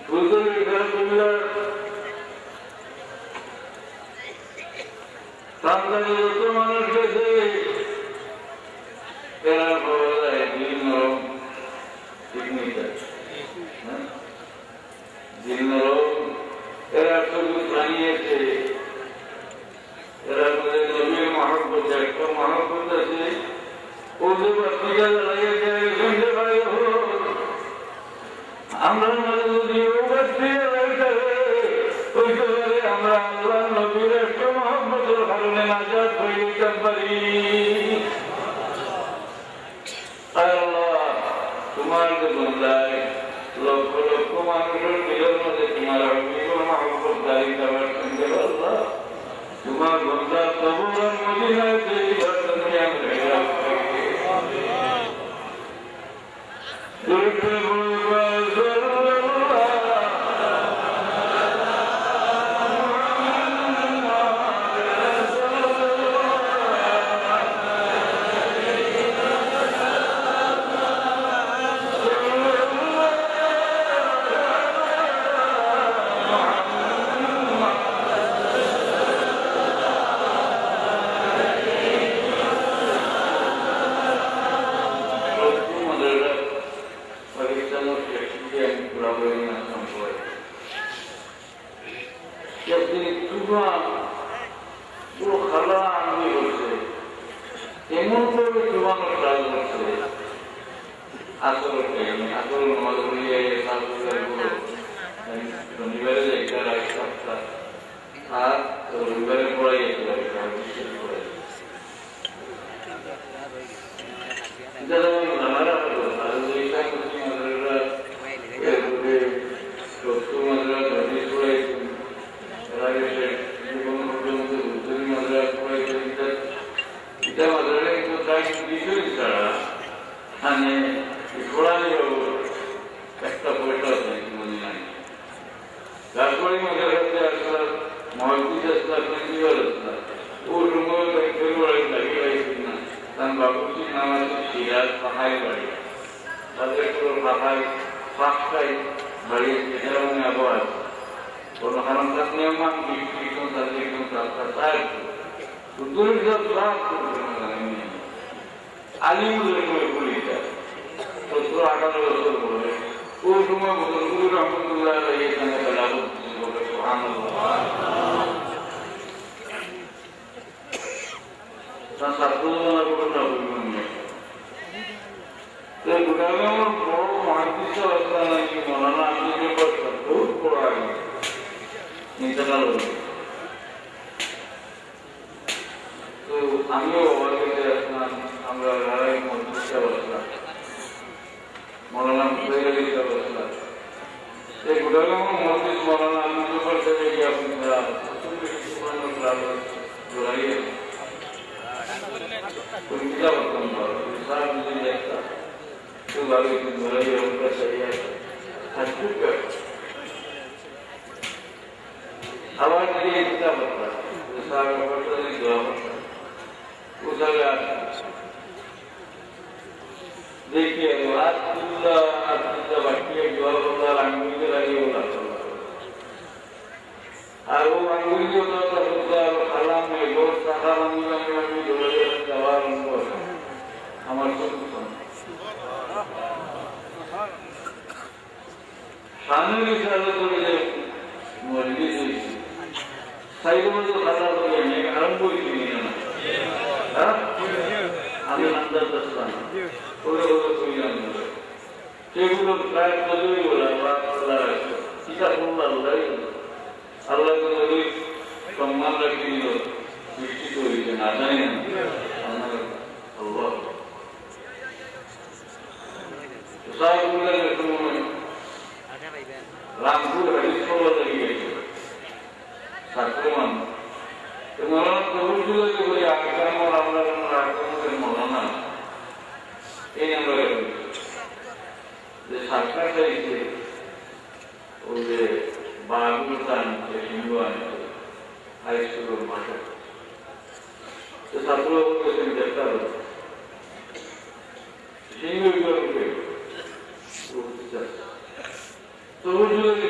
ফুলতলি কুমিল্লার সান্তালি যত মানুষ গেছে এরা পাওয়া যায় দিন নরম পিকনিক দিন নরম এরা সবুজ বানিয়েছে এরা নবীর মহব্বত একটা মহব্বত আছে ওদের পত্রিকা লাগিয়েছে শুনতে পারে আমরা যদি আমরা আল্লাহ নবীর একটা মহব্বতের কারণে নাজাত হয়ে যেতে পারি। আল্লাহ তোমার বন্দায় লক্ষ লক্ষ মানুষের দিলের মধ্যে তোমার মহব্বত দাঁড়িয়ে দেওয়ার সঙ্গে আল্লাহ তোমার বন্দার কবর মদিনায় এমন করে জীবনের কাজ করছে আসল শনিবারে আর রবিবারে পড়াই যেতে পারে একটা পয়সা মদিনায় তারপরে মধ্যে আসলাম মহকুজ আসলাম প্রিন্সিপাল আসলাম ও সময় ফেব্রুয়ারি লাগিয়ে না তার বাবুজির নাম আছে সিরাজ পাহাই বাড়ি তাদের পুরো পাহায় পাঁচটায় বাড়ি সেটা মানে আবার আছে কোনো কারণ তার নিয়মান বিষ্ণ তাদের একদম রাস্তা তাই উত্তরের সব লাভ আলিমুদের পুলিশটা 17-18 বছর পরে ও সময় বদরপুর রহমতুল্লাহ এখানে বড় মহাদিস নাকি মৌলানা বহুত বড় আগে ইন্তেকাল হয়েছে তো আমিও অবাক হয়ে আসলাম আমরা লড়াই মহাদিসে বসলাম মৌলানা মুজাহিদ বসলাম এই গুড়াগাঁও মহাদিস মৌলানা আলমগীর সাহেব গিয়ে আপনারা জড়াইয়ে পরীক্ষা করতাম সারা বুঝে একটা তো ভালো জড়াইয়ে ওটা চাইয়া আবার দিয়ে চিন্তা করতাম সারা ব্যাপারটা যদি দেওয়া করতাম ও জায়গায় देखिए बाकी जवाब होता अंगुली के लगे होता और वो अंगुली जो होता खाला में बहुत सारा अंगुली जोड़े जवाब उनको हमारे को खाने की सारे तो ये मुर्गी से साइड में जो खाता तो ये नहीं आराम कोई नहीं है ना हाँ আমি আন্দাজ করতাম ওরে ওরে কই জানি সেগুলো প্রায় কতই বলা আল্লাহ কিতা করলো আল্লাহ করে সম্মান রাখি দিল সৃষ্টি করেছেন না জানি না আল্লাহ রামপুর হাদিস পড়া থেকে গেছে ছাত্রমান মৌলানা কবুল জুলাকে বলি আক্রাম আমরা আক্রমণের মৌলানা এই আমরা যে সাতটা চাইছে ও যে বাগুলতা আনছে সিংহ আনছে হাই স্কুলের মাঠে ছাত্র বলছেন চেষ্টা করছে সিংহ বিভাগকে কবুল জুলাকে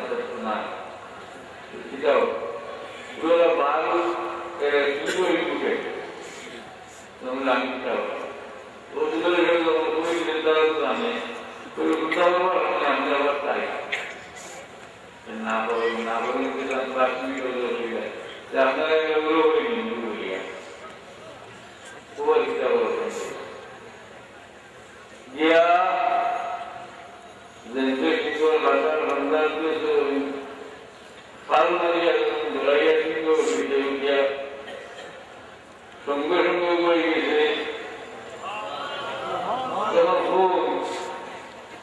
personal. Então, toda bala é tudo importante. Não lá então. O tudo é o que ele dá também. O que dá o que não dá vai. Na boa que dá para mim o que é. Já não é o que é. O que dá o dia Zendek itu latar bandar itu paling dia beraya itu dia sungguh begini kalau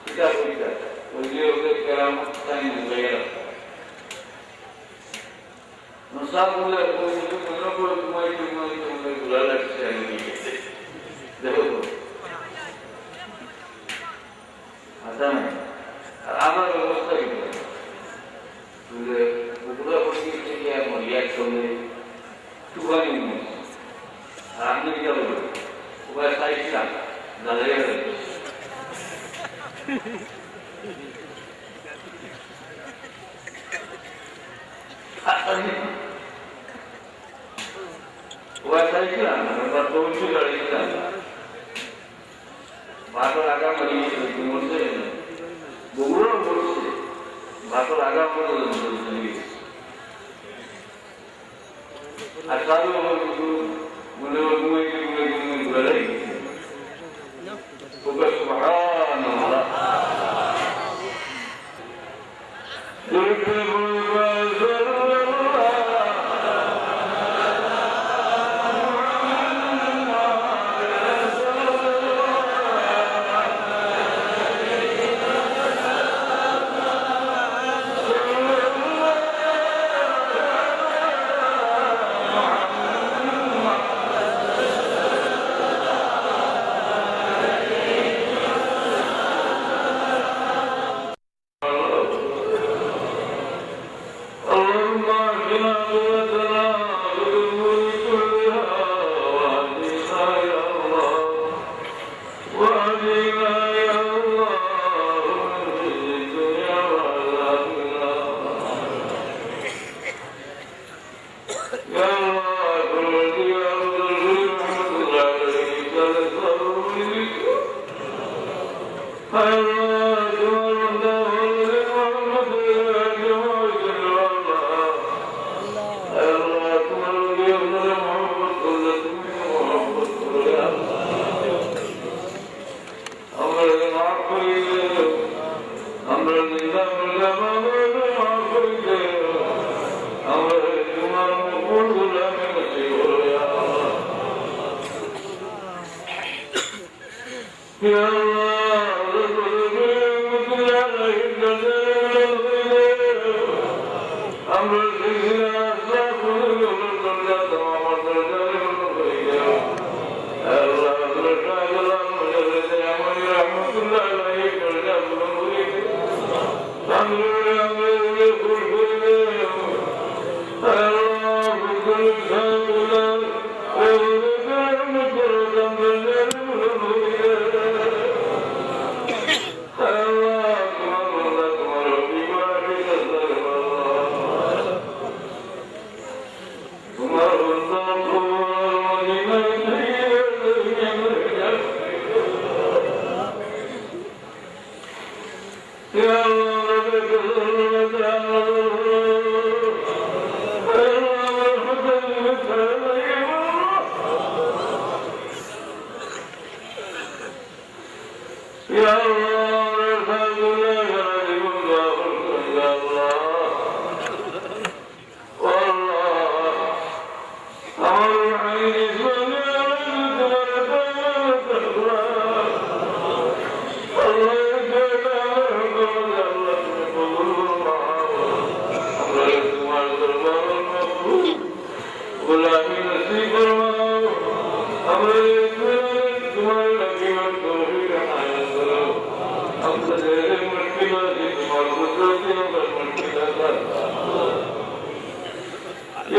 kita beliau keramat saya beraya masa mulai itu kenapa mulai belajar sekali dahulu ada আমার ব্যবস্থা কি তুলে পুকুরা পরিস্থিতি দিয়ে মরিয়া চলে টুকানি আর আপনি কি বলবেন ওরা সাইডটা দাঁড়িয়ে ওরা সাইডটা ওরা পৌঁছে দাঁড়িয়ে বারবার আগা মারিয়ে বলছে বগুড়া বলছে বারবার আগা বলছে আর তারও মনে ঘুরে সুবহানাল্লাহ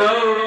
Ya Allah